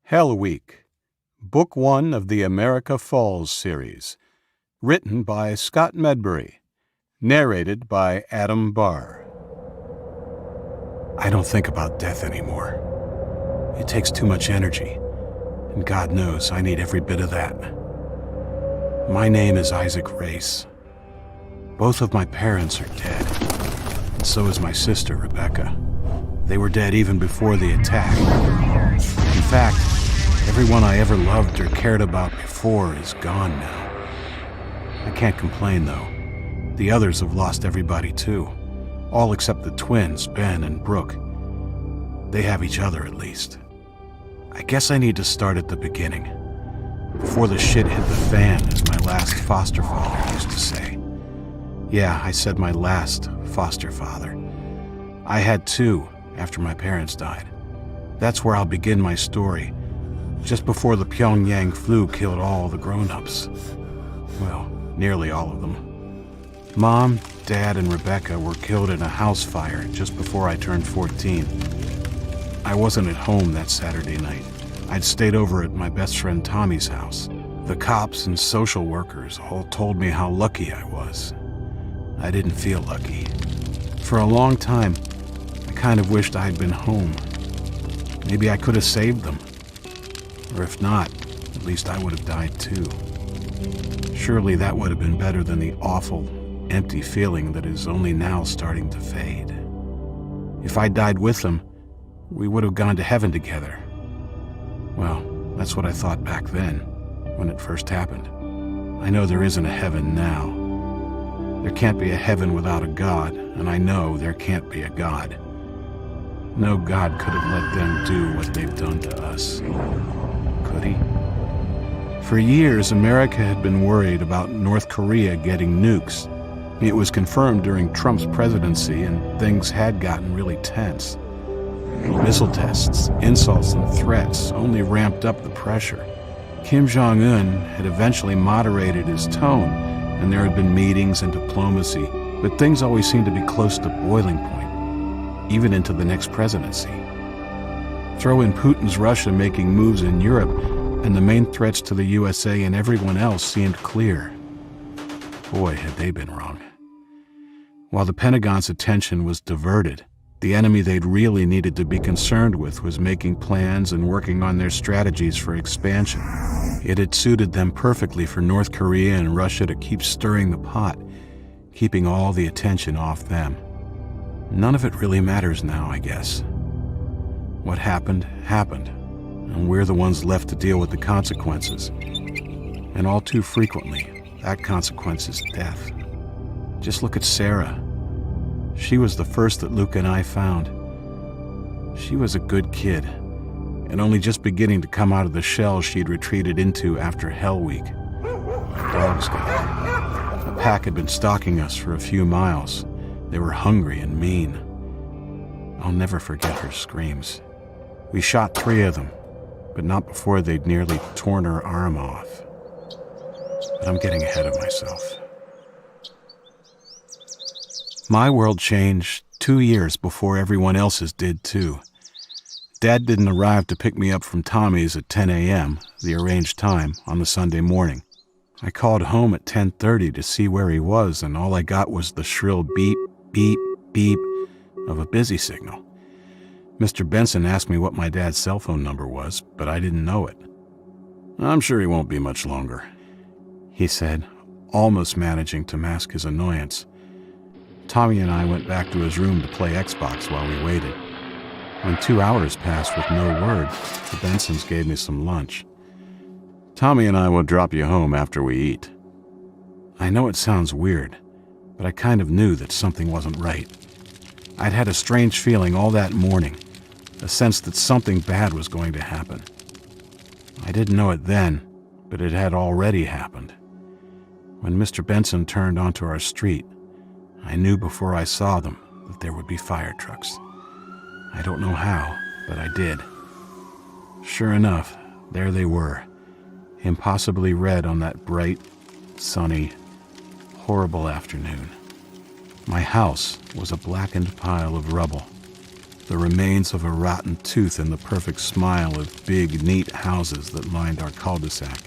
Hell Week, Book 1 of the America Falls series, written by Scott Medbury, narrated by Adam Barr. I don't think about death anymore. It takes too much energy, and God knows I need every bit of that. My name is Isaac Race. Both of my parents are dead, and so is my sister, Rebecca. They were dead even before the attack. In fact, everyone I ever loved or cared about before is gone now. I can't complain, though. The others have lost everybody, too. All except the twins, Ben and Brooke. They have each other, at least. I guess I need to start at the beginning. Before the shit hit the fan, as my last foster father used to say. Yeah, I said my last foster father. I had two after my parents died. That's where I'll begin my story, just before the Pyongyang flu killed all the grown-ups. Well, nearly all of them. Mom, Dad, and Rebecca were killed in a house fire just before I turned 14. I wasn't at home that Saturday night. I'd stayed over at my best friend Tommy's house. The cops and social workers all told me how lucky I was. I didn't feel lucky. For a long time, I kind of wished I had been home. Maybe I could have saved them. Or if not, at least I would have died too. Surely that would have been better than the awful, empty feeling that is only now starting to fade. If I died with them, we would have gone to heaven together. Well, that's what I thought back then, when it first happened. I know there isn't a heaven now. There can't be a heaven without a God, and I know there can't be a God. No God could have let them do what they've done to us. Could he? For years, America had been worried about North Korea getting nukes. It was confirmed during Trump's presidency, and things had gotten really tense. Missile tests, insults, and threats only ramped up the pressure. Kim Jong-un had eventually moderated his tone, and there had been meetings and diplomacy, but things always seemed to be close to boiling point, even into the next presidency. Throw in Putin's Russia making moves in Europe, and the main threats to the USA and everyone else seemed clear. Boy, had they been wrong. While the Pentagon's attention was diverted, the enemy they'd really needed to be concerned with was making plans and working on their strategies for expansion. It had suited them perfectly for North Korea and Russia to keep stirring the pot, keeping all the attention off them. None of it really matters now, I guess. What happened, happened, and we're the ones left to deal with the consequences. And all too frequently, that consequence is death. Just look at Sarah. She was the first that Luke and I found. She was a good kid, and only just beginning to come out of the shell she'd retreated into after Hell Week. The dogs got her. A pack had been stalking us for a few miles. They were hungry and mean. I'll never forget her screams. We shot 3 of them, but not before they'd nearly torn her arm off. But I'm getting ahead of myself. My world changed 2 years before everyone else's did too. Dad didn't arrive to pick me up from Tommy's at 10 a.m., the arranged time, on the Sunday morning. I called home at 10:30 to see where he was, and all I got was the shrill beep, beep, beep of a busy signal. Mr. Benson asked me what my dad's cell phone number was, but I didn't know it. "I'm sure he won't be much longer," he said, almost managing to mask his annoyance. Tommy and I went back to his room to play Xbox while we waited. When 2 hours passed with no word, the Bensons gave me some lunch. "Tommy and I will drop you home after we eat." I know it sounds weird, but I kind of knew that something wasn't right. I'd had a strange feeling all that morning, a sense that something bad was going to happen. I didn't know it then, but it had already happened. When Mr. Benson turned onto our street, I knew before I saw them that there would be fire trucks. I don't know how, but I did. Sure enough, there they were, impossibly red on that bright, sunny, horrible afternoon. My house was a blackened pile of rubble. the remains of a rotten tooth and the perfect smile of big, neat houses that lined our cul-de-sac.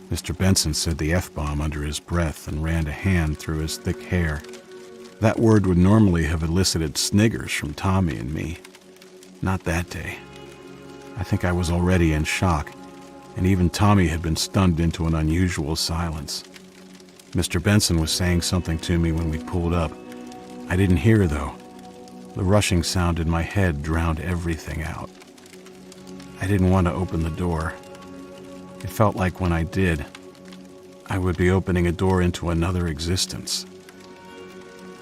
Mr. Benson said the F-bomb under his breath and ran a hand through his thick hair. That word would normally have elicited sniggers from Tommy and me. Not that day. I think I was already in shock, and even Tommy had been stunned into an unusual silence. Mr. Benson was saying something to me when we pulled up. I didn't hear, though. The rushing sound in my head drowned everything out. I didn't want to open the door. It felt like when I did, I would be opening a door into another existence.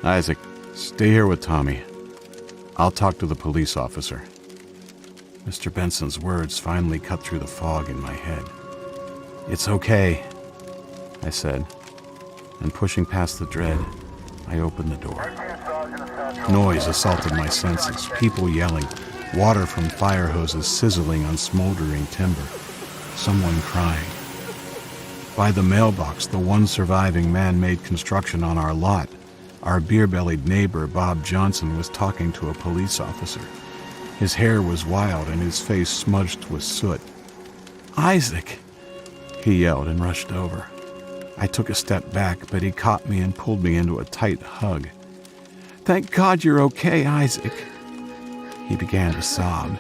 Isaac, stay here with Tommy. I'll talk to the police officer. Mr. Benson's words finally cut through the fog in my head. It's okay, I said, and pushing past the dread, I opened the door. Noise assaulted my senses, people yelling, water from fire hoses sizzling on smoldering timber, someone crying. By the mailbox, the one surviving man-made construction on our lot, our beer-bellied neighbor, Bob Johnson, was talking to a police officer. His hair was wild and his face smudged with soot. "Isaac!" he yelled and rushed over. I took a step back, but he caught me and pulled me into a tight hug. "Thank God you're okay, Isaac." He began to sob,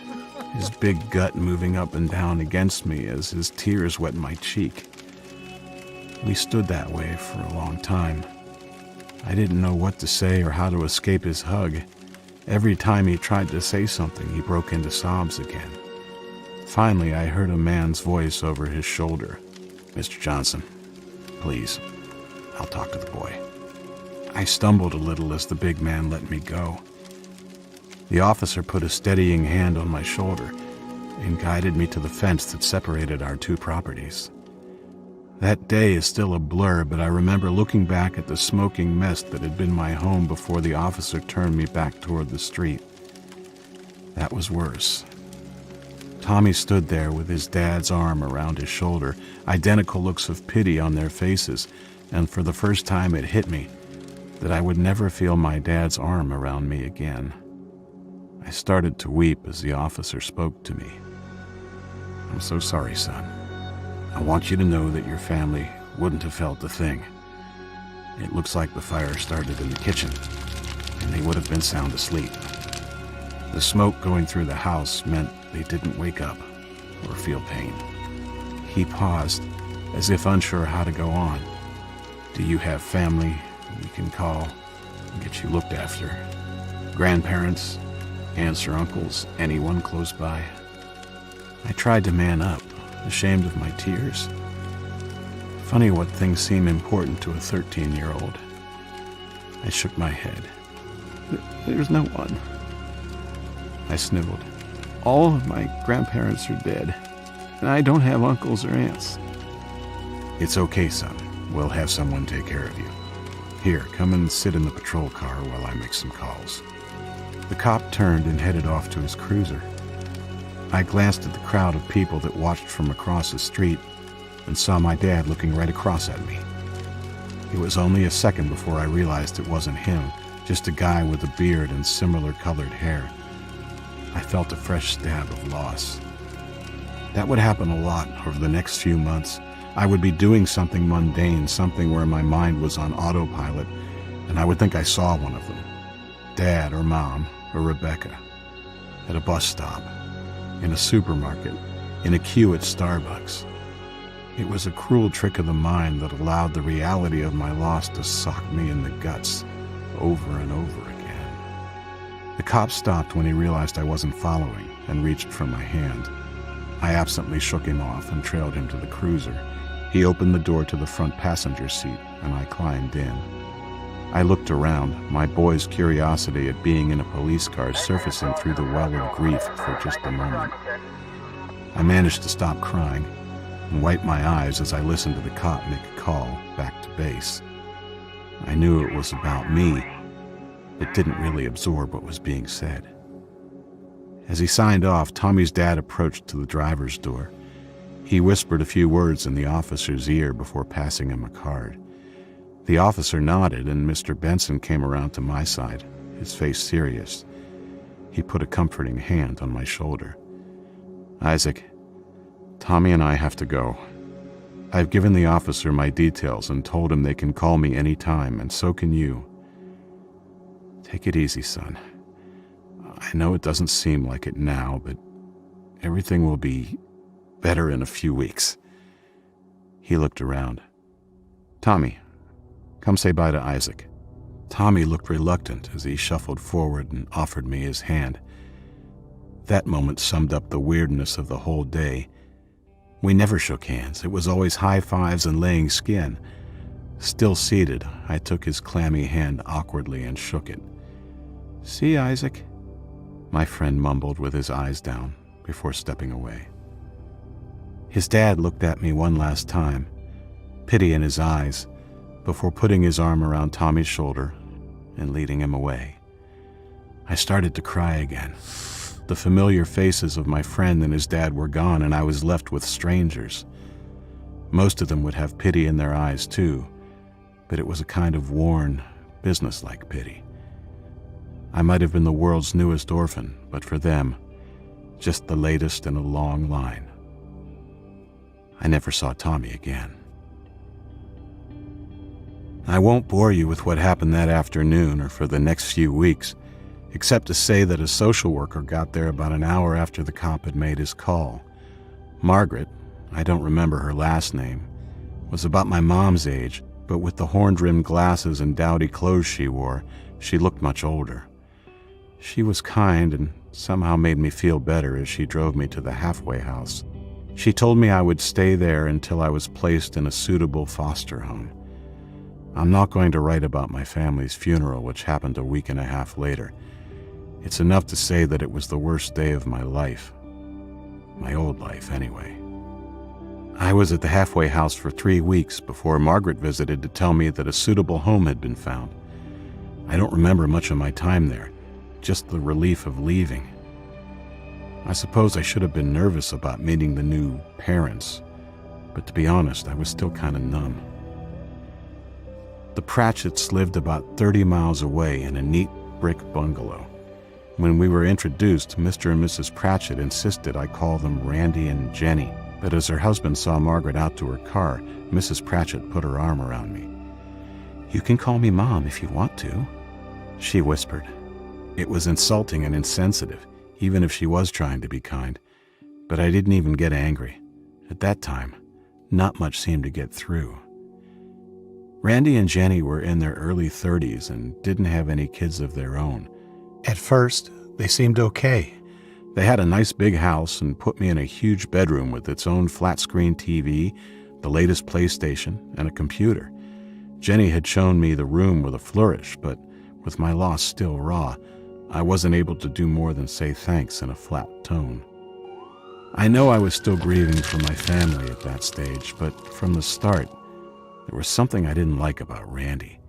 his big gut moving up and down against me as his tears wet my cheek. We stood that way for a long time. I didn't know what to say or how to escape his hug. Every time he tried to say something, he broke into sobs again. Finally, I heard a man's voice over his shoulder. "Mr. Johnson, please, I'll talk to the boy." I stumbled a little as the big man let me go. The officer put a steadying hand on my shoulder and guided me to the fence that separated our two properties. That day is still a blur, but I remember looking back at the smoking mess that had been my home before the officer turned me back toward the street. That was worse. Tommy stood there with his dad's arm around his shoulder, identical looks of pity on their faces, and for the first time it hit me that I would never feel my dad's arm around me again. I started to weep as the officer spoke to me. "I'm so sorry, son. I want you to know that your family wouldn't have felt a thing. It looks like the fire started in the kitchen, and they would have been sound asleep. The smoke going through the house meant they didn't wake up or feel pain." He paused, as if unsure how to go on. "Do you have family you can call and get you looked after? Grandparents, aunts or uncles, anyone close by?" I tried to man up, ashamed of my tears. Funny what things seem important to a 13-year-old. I shook my head. "There's no one." I sniveled. "All of my grandparents are dead, and I don't have uncles or aunts." "It's okay, son. We'll have someone take care of you. Here, come and sit in the patrol car while I make some calls." The cop turned and headed off to his cruiser. I glanced at the crowd of people that watched from across the street and saw my dad looking right across at me. It was only a second before I realized it wasn't him, just a guy with a beard and similar colored hair. I felt a fresh stab of loss. That would happen a lot over the next few months. I would be doing something mundane, something where my mind was on autopilot, and I would think I saw one of them. Dad or Mom or Rebecca. At a bus stop, in a supermarket, in a queue at Starbucks. It was a cruel trick of the mind that allowed the reality of my loss to sock me in the guts over and over again. The cop stopped when he realized I wasn't following and reached for my hand. I absently shook him off and trailed him to the cruiser. He opened the door to the front passenger seat, and I climbed in. I looked around, my boy's curiosity at being in a police car surfacing through the well of grief for just a moment. I managed to stop crying and wipe my eyes as I listened to the cop make a call back to base. I knew it was about me, but didn't really absorb what was being said. As he signed off, Tommy's dad approached to the driver's door. He whispered a few words in the officer's ear before passing him a card. The officer nodded, and Mr. Benson came around to my side, his face serious. He put a comforting hand on my shoulder. "Isaac, Tommy and I have to go. I've given the officer my details and told him they can call me any time, and so can you. Take it easy, son. I know it doesn't seem like it now, but everything will be better in a few weeks." He looked around. "Tommy, come say bye to Isaac." Tommy looked reluctant as he shuffled forward and offered me his hand. That moment summed up the weirdness of the whole day. We never shook hands. It was always high fives and laying skin. Still seated, I took his clammy hand awkwardly and shook it. "See, Isaac," my friend mumbled with his eyes down before stepping away. His dad looked at me one last time, pity in his eyes, before putting his arm around Tommy's shoulder and leading him away. I started to cry again. The familiar faces of my friend and his dad were gone, and I was left with strangers. Most of them would have pity in their eyes too, but it was a kind of worn, businesslike pity. I might have been the world's newest orphan, but for them, just the latest in a long line. I never saw Tommy again. I won't bore you with what happened that afternoon or for the next few weeks, except to say that a social worker got there about an hour after the cop had made his call. Margaret, I don't remember her last name, was about my mom's age, but with the horn-rimmed glasses and dowdy clothes she wore, she looked much older. She was kind and somehow made me feel better as she drove me to the halfway house. She told me I would stay there until I was placed in a suitable foster home. I'm not going to write about my family's funeral, which happened a week and a half later. It's enough to say that it was the worst day of my life. My old life, anyway. I was at the halfway house for 3 weeks before Margaret visited to tell me that a suitable home had been found. I don't remember much of my time there, just the relief of leaving. I suppose I should have been nervous about meeting the new parents, but to be honest, I was still kind of numb. The Pratchetts lived about 30 miles away in a neat brick bungalow. When we were introduced, Mr. and Mrs. Pratchett insisted I call them Randy and Jenny, but as her husband saw Margaret out to her car, Mrs. Pratchett put her arm around me. "You can call me Mom if you want to," she whispered. It was insulting and insensitive, even if she was trying to be kind, but I didn't even get angry. At that time, not much seemed to get through. Randy and Jenny were in their early 30s and didn't have any kids of their own. At first, they seemed okay. They had a nice big house and put me in a huge bedroom with its own flat-screen TV, the latest PlayStation, and a computer. Jenny had shown me the room with a flourish, but with my loss still raw, I wasn't able to do more than say thanks in a flat tone. I know I was still grieving for my family at that stage, but from the start, there was something I didn't like about Randy.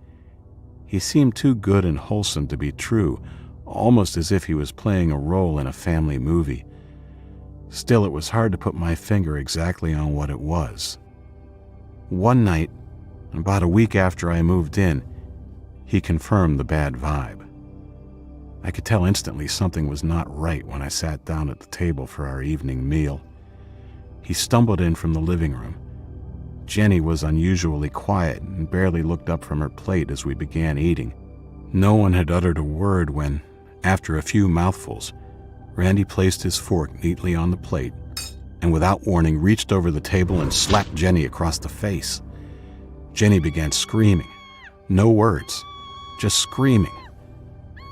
He seemed too good and wholesome to be true, almost as if he was playing a role in a family movie. Still, it was hard to put my finger exactly on what it was. One night, about a week after I moved in, he confirmed the bad vibe. I could tell instantly something was not right when I sat down at the table for our evening meal. He stumbled in from the living room. Jenny was unusually quiet and barely looked up from her plate as we began eating. No one had uttered a word when, after a few mouthfuls, Randy placed his fork neatly on the plate and without warning reached over the table and slapped Jenny across the face. Jenny began screaming. No words, just screaming.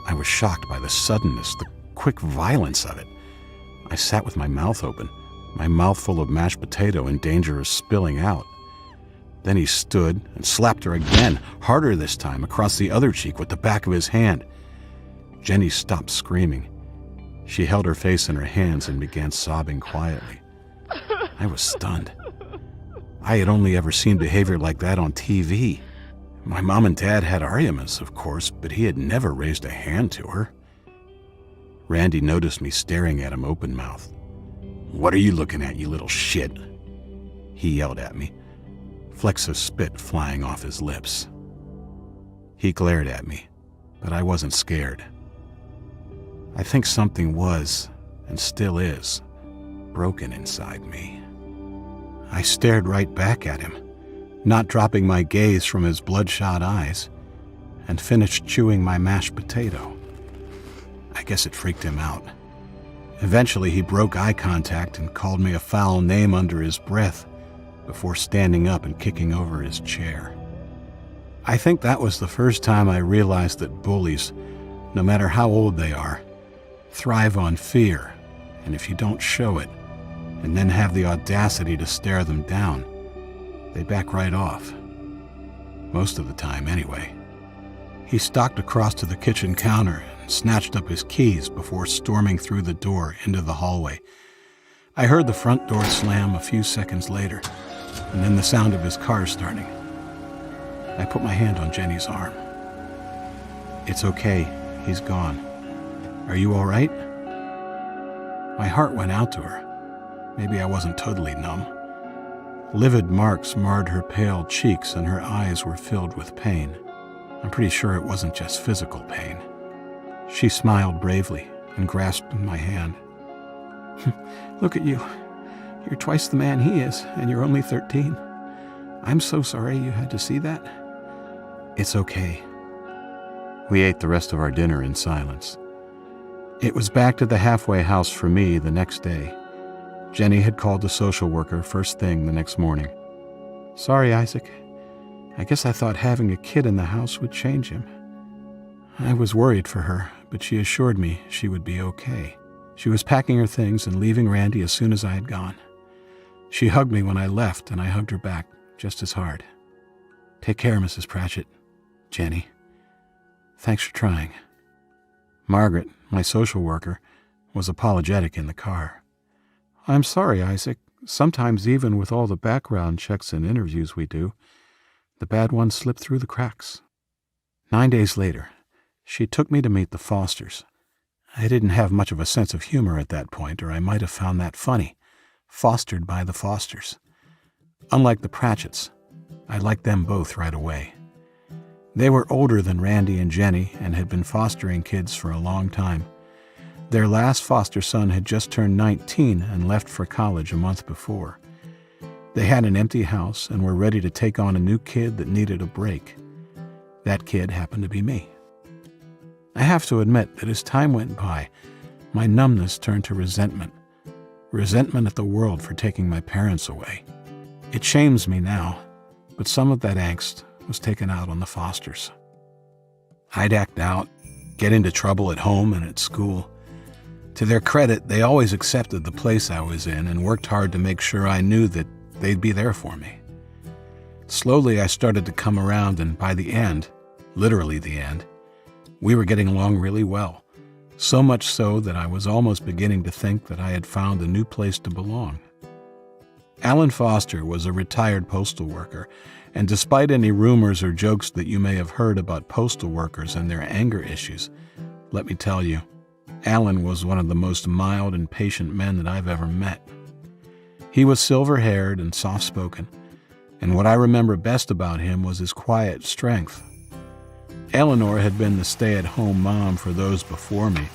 I was shocked by the suddenness, the quick violence of it. I sat with my mouth open, my mouth full of mashed potato in danger of spilling out. Then he stood and slapped her again, harder this time, across the other cheek with the back of his hand. Jenny stopped screaming. She held her face in her hands and began sobbing quietly. I was stunned. I had only ever seen behavior like that on TV. My mom and dad had arguments, of course, but he had never raised a hand to her. Randy noticed me staring at him open-mouthed. "What are you looking at, you little shit?" he yelled at me, flecks of spit flying off his lips. He glared at me, but I wasn't scared. I think something was, and still is, broken inside me. I stared right back at him, not dropping my gaze from his bloodshot eyes, and finished chewing my mashed potato. I guess it freaked him out. Eventually, he broke eye contact and called me a foul name under his breath before standing up and kicking over his chair. I think that was the first time I realized that bullies, no matter how old they are, thrive on fear, and if you don't show it, and then have the audacity to stare them down, they back right off. Most of the time, anyway. He stalked across to the kitchen counter and snatched up his keys before storming through the door into the hallway. I heard the front door slam a few seconds later, and then the sound of his car starting. I put my hand on Jenny's arm. "It's okay, he's gone. Are you all right?" My heart went out to her. Maybe I wasn't totally numb. Livid marks marred her pale cheeks and her eyes were filled with pain. I'm pretty sure it wasn't just physical pain. She smiled bravely and grasped my hand. "Look at you. You're twice the man he is, and you're only 13. I'm so sorry you had to see that." "It's okay." We ate the rest of our dinner in silence. It was back to the halfway house for me the next day. Jenny had called the social worker first thing the next morning. "Sorry, Isaac. I guess I thought having a kid in the house would change him." I was worried for her, but she assured me she would be okay. She was packing her things and leaving Randy as soon as I had gone. She hugged me when I left, and I hugged her back just as hard. "Take care, Mrs. Pratchett. Jenny. Thanks for trying." Margaret, my social worker, was apologetic in the car. "I'm sorry, Isaac. Sometimes even with all the background checks and interviews we do, the bad ones slip through the cracks." 9 days later, she took me to meet the Fosters. I didn't have much of a sense of humor at that point, or I might have found that funny. Fostered by the Fosters. Unlike the Pratchetts, I liked them both right away. They were older than Randy and Jenny and had been fostering kids for a long time. Their last foster son had just turned 19 and left for college a month before. They had an empty house and were ready to take on a new kid that needed a break. That kid happened to be me. I have to admit that as time went by, my numbness turned to resentment. Resentment at the world for taking my parents away. It shames me now, but some of that angst was taken out on the Fosters. I'd act out, get into trouble at home and at school. To their credit, they always accepted the place I was in and worked hard to make sure I knew that they'd be there for me. Slowly, I started to come around, and by the end, literally the end, we were getting along really well. So much so that I was almost beginning to think that I had found a new place to belong. Alan Foster was a retired postal worker, and despite any rumors or jokes that you may have heard about postal workers and their anger issues, let me tell you, Alan was one of the most mild and patient men that I've ever met. He was silver-haired and soft-spoken, and what I remember best about him was his quiet strength. Eleanor had been the stay-at-home mom for those before me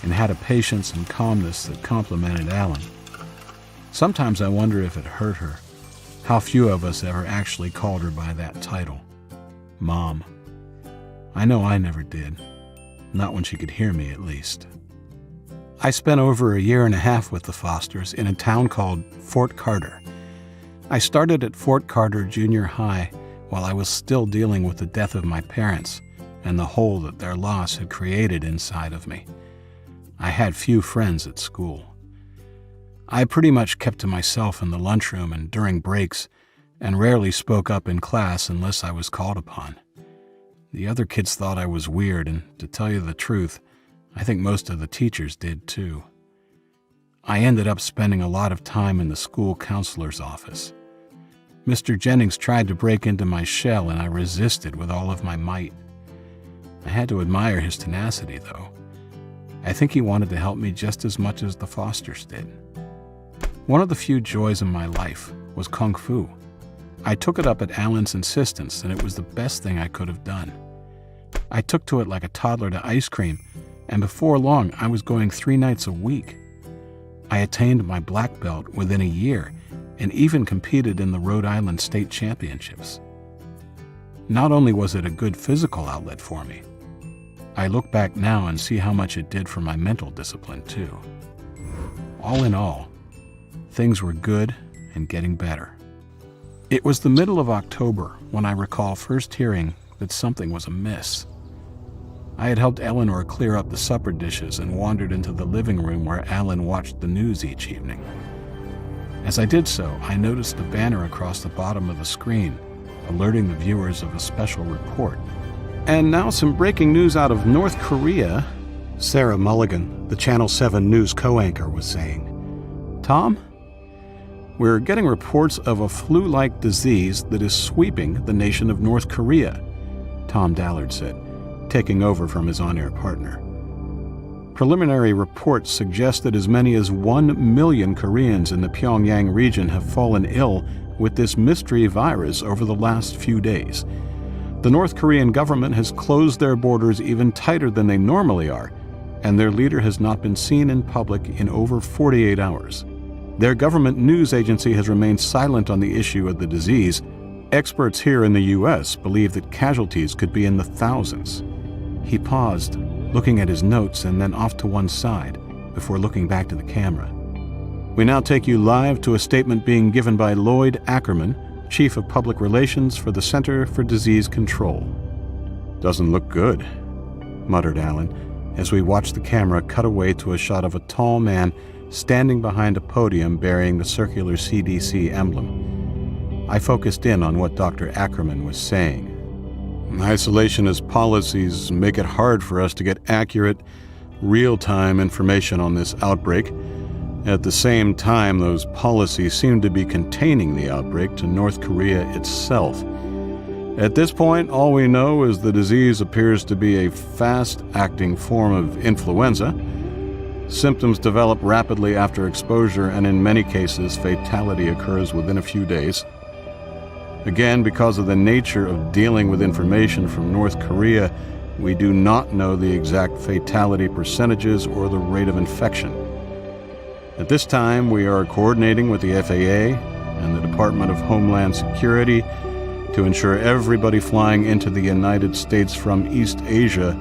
and had a patience and calmness that complemented Alan. Sometimes I wonder if it hurt her, how few of us ever actually called her by that title, Mom. I know I never did, not when she could hear me at least. I spent over a year and a half with the Fosters in a town called Fort Carter. I started at Fort Carter Junior High while I was still dealing with the death of my parents and the hole that their loss had created inside of me. I had few friends at school. I pretty much kept to myself in the lunchroom and during breaks, and rarely spoke up in class unless I was called upon. The other kids thought I was weird, and to tell you the truth, I think most of the teachers did too. I ended up spending a lot of time in the school counselor's office. Mr. Jennings tried to break into my shell, and I resisted with all of my might. I had to admire his tenacity, though. I think he wanted to help me just as much as the Fosters did. One of the few joys in my life was Kung Fu. I took it up at Alan's insistence, and it was the best thing I could have done. I took to it like a toddler to ice cream, and before long I was going 3 nights a week. I attained my black belt within a year and even competed in the Rhode Island State Championships. Not only was it a good physical outlet for me, I look back now and see how much it did for my mental discipline too. All in all, things were good and getting better. It was the middle of October when I recall first hearing that something was amiss. I had helped Eleanor clear up the supper dishes and wandered into the living room where Alan watched the news each evening. As I did so, I noticed the banner across the bottom of the screen, alerting the viewers of a special report. And now some breaking news out of North Korea, Sarah Mulligan, the Channel 7 News co-anchor, was saying. Tom, we're getting reports of a flu-like disease that is sweeping the nation of North Korea, Tom Dallard said, taking over from his on-air partner. Preliminary reports suggest that as many as 1 million Koreans in the Pyongyang region have fallen ill with this mystery virus over the last few days. The North Korean government has closed their borders even tighter than they normally are, and their leader has not been seen in public in over 48 hours. Their government news agency has remained silent on the issue of the disease. Experts here in the U.S. believe that casualties could be in the thousands. He paused, looking at his notes and then off to one side, before looking back to the camera. We now take you live to a statement being given by Lloyd Ackerman, Chief of Public Relations for the Center for Disease Control. Doesn't look good, muttered Alan, as we watched the camera cut away to a shot of a tall man standing behind a podium bearing the circular CDC emblem. I focused in on what Dr. Ackerman was saying. Isolationist policies make it hard for us to get accurate, real-time information on this outbreak. At the same time, those policies seem to be containing the outbreak to North Korea itself. At this point, all we know is the disease appears to be a fast-acting form of influenza. Symptoms develop rapidly after exposure, and in many cases, fatality occurs within a few days. Again, because of the nature of dealing with information from North Korea, we do not know the exact fatality percentages or the rate of infection. At this time, we are coordinating with the FAA and the Department of Homeland Security to ensure everybody flying into the United States from East Asia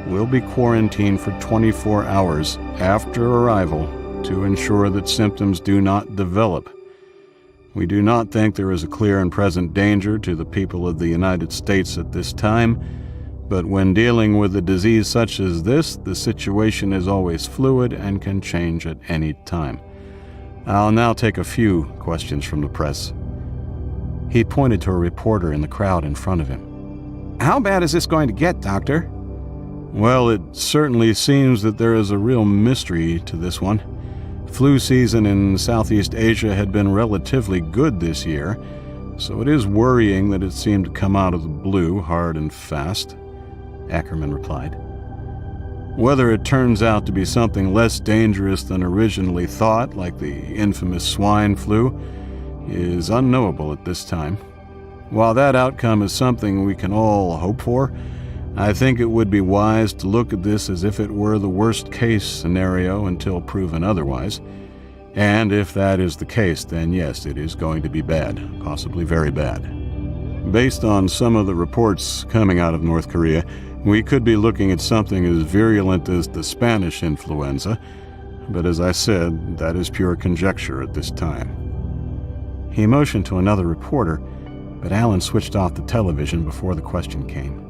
will be quarantined for 24 hours after arrival to ensure that symptoms do not develop. We do not think there is a clear and present danger to the people of the United States at this time, but when dealing with a disease such as this, the situation is always fluid and can change at any time. I'll now take a few questions from the press. He pointed to a reporter in the crowd in front of him. How bad is this going to get, Doctor? Well, it certainly seems that there is a real mystery to this one. Flu season in Southeast Asia had been relatively good this year, so it is worrying that it seemed to come out of the blue hard and fast, Ackerman replied. Whether it turns out to be something less dangerous than originally thought, like the infamous swine flu, is unknowable at this time. While that outcome is something we can all hope for, I think it would be wise to look at this as if it were the worst-case scenario until proven otherwise. And if that is the case, then yes, it is going to be bad, possibly very bad. Based on some of the reports coming out of North Korea, we could be looking at something as virulent as the Spanish influenza, but as I said, that is pure conjecture at this time. He motioned to another reporter, but Alan switched off the television before the question came.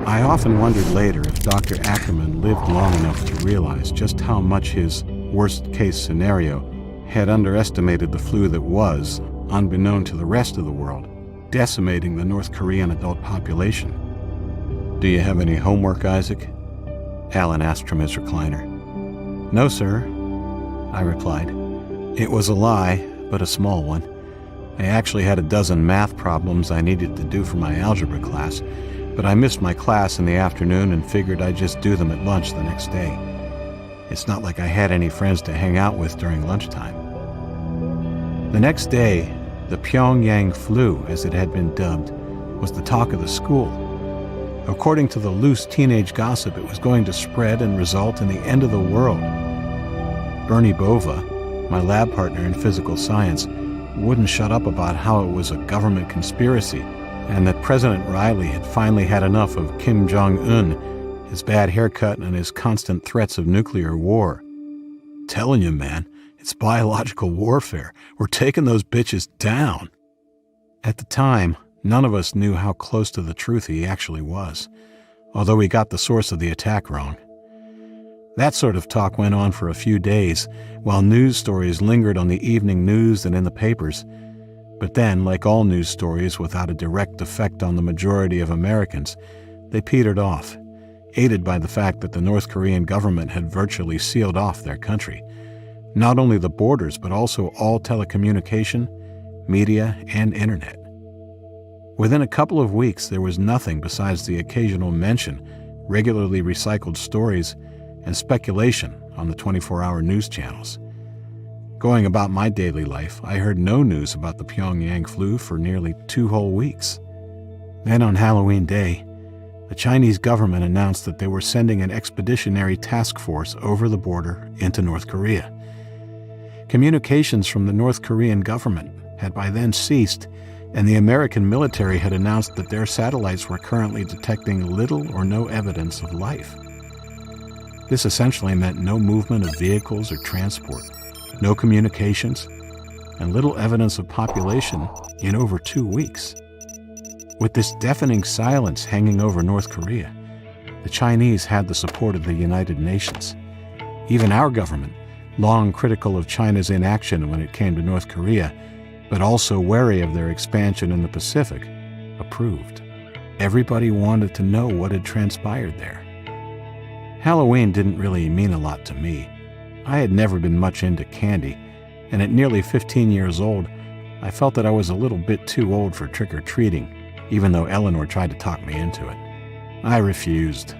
I often wondered later if Dr. Ackerman lived long enough to realize just how much his worst-case scenario had underestimated the flu that was, unbeknown to the rest of the world, decimating the North Korean adult population. Do you have any homework, Isaac? Alan asked from his recliner. No, sir, I replied. It was a lie, but a small one. I actually had a dozen math problems I needed to do for my algebra class, but I missed my class in the afternoon and figured I'd just do them at lunch the next day. It's not like I had any friends to hang out with during lunchtime. The next day, the Pyongyang flu, as it had been dubbed, was the talk of the school. According to the loose teenage gossip, it was going to spread and result in the end of the world. Bernie Bova, my lab partner in physical science, wouldn't shut up about how it was a government conspiracy and that President Riley had finally had enough of Kim Jong-un, his bad haircut, and his constant threats of nuclear war. Telling you, man, it's biological warfare. We're taking those bitches down. At the time, none of us knew how close to the truth he actually was, although we got the source of the attack wrong. That sort of talk went on for a few days, while news stories lingered on the evening news and in the papers. But then, like all news stories without a direct effect on the majority of Americans, they petered off, aided by the fact that the North Korean government had virtually sealed off their country. Not only the borders, but also all telecommunication, media, and internet. Within a couple of weeks, there was nothing besides the occasional mention, regularly recycled stories, and speculation on the 24-hour news channels. Going about my daily life, I heard no news about the Pyongyang flu for nearly 2 whole weeks. Then on Halloween Day, the Chinese government announced that they were sending an expeditionary task force over the border into North Korea. Communications from the North Korean government had by then ceased, and the American military had announced that their satellites were currently detecting little or no evidence of life. This essentially meant no movement of vehicles or transport, no communications, and little evidence of population in over 2 weeks. With this deafening silence hanging over North Korea, the Chinese had the support of the United Nations. Even our government, long critical of China's inaction when it came to North Korea, but also wary of their expansion in the Pacific, approved. Everybody wanted to know what had transpired there. Halloween didn't really mean a lot to me. I had never been much into candy, and at nearly 15 years old, I felt that I was a little bit too old for trick-or-treating, even though Eleanor tried to talk me into it. I refused,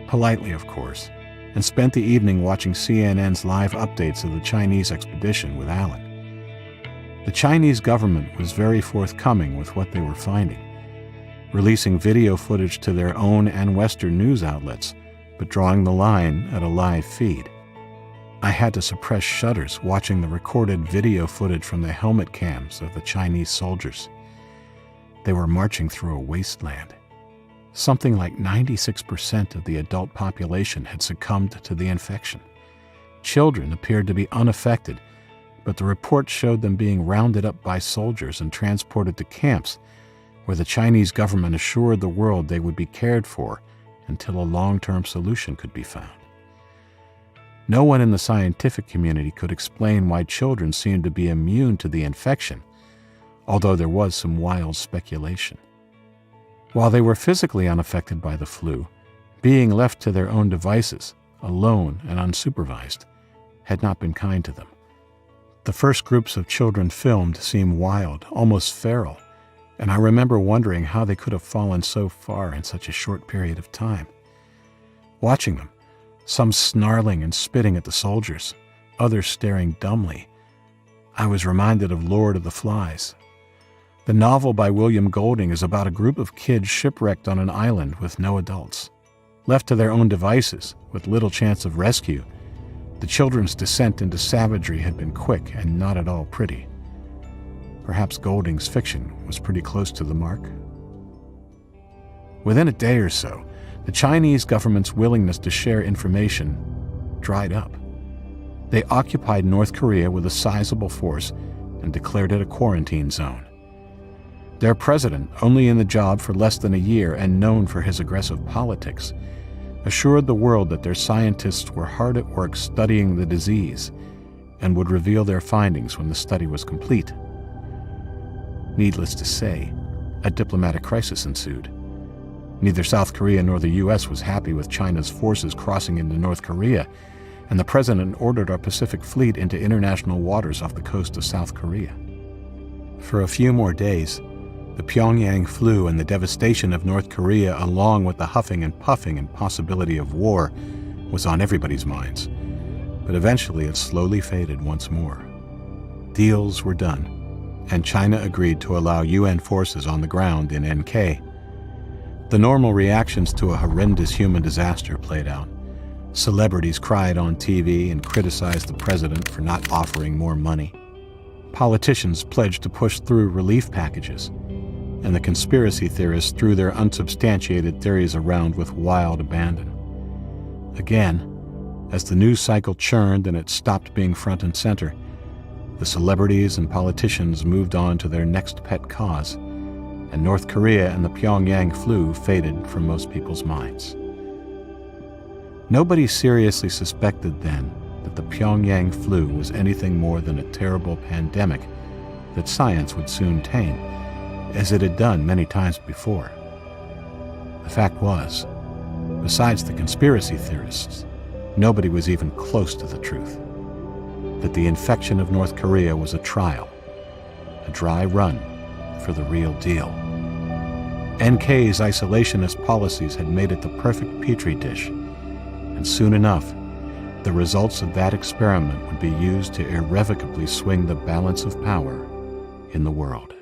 politely of course, and spent the evening watching CNN's live updates of the Chinese expedition with Alan. The Chinese government was very forthcoming with what they were finding, releasing video footage to their own and Western news outlets, but drawing the line at a live feed. I had to suppress shudders watching the recorded video footage from the helmet cams of the Chinese soldiers. They were marching through a wasteland. Something like 96% of the adult population had succumbed to the infection. Children appeared to be unaffected, but the report showed them being rounded up by soldiers and transported to camps where the Chinese government assured the world they would be cared for until a long-term solution could be found. No one in the scientific community could explain why children seemed to be immune to the infection, although there was some wild speculation. While they were physically unaffected by the flu, being left to their own devices, alone and unsupervised, had not been kind to them. The first groups of children filmed seemed wild, almost feral, and I remember wondering how they could have fallen so far in such a short period of time. Watching them, some snarling and spitting at the soldiers, others staring dumbly, I was reminded of Lord of the Flies. The novel by William Golding is about a group of kids shipwrecked on an island with no adults. Left to their own devices, with little chance of rescue, the children's descent into savagery had been quick and not at all pretty. Perhaps Golding's fiction was pretty close to the mark. Within a day or so, the Chinese government's willingness to share information dried up. They occupied North Korea with a sizable force and declared it a quarantine zone. Their president, only in the job for less than a year and known for his aggressive politics, assured the world that their scientists were hard at work studying the disease and would reveal their findings when the study was complete. Needless to say, a diplomatic crisis ensued. Neither South Korea nor the U.S. was happy with China's forces crossing into North Korea, and the president ordered our Pacific Fleet into international waters off the coast of South Korea. For a few more days, the Pyongyang flu and the devastation of North Korea, along with the huffing and puffing and possibility of war, was on everybody's minds. But eventually it slowly faded once more. Deals were done, and China agreed to allow UN forces on the ground in NK. The normal reactions to a horrendous human disaster played out. Celebrities cried on TV and criticized the president for not offering more money. Politicians pledged to push through relief packages, and the conspiracy theorists threw their unsubstantiated theories around with wild abandon. Again, as the news cycle churned and it stopped being front and center, the celebrities and politicians moved on to their next pet cause, and North Korea and the Pyongyang flu faded from most people's minds. Nobody seriously suspected then that the Pyongyang flu was anything more than a terrible pandemic that science would soon tame, as it had done many times before. The fact was, besides the conspiracy theorists, nobody was even close to the truth, that the infection of North Korea was a trial, a dry run for the real deal. NK's isolationist policies had made it the perfect petri dish, and soon enough, the results of that experiment would be used to irrevocably swing the balance of power in the world.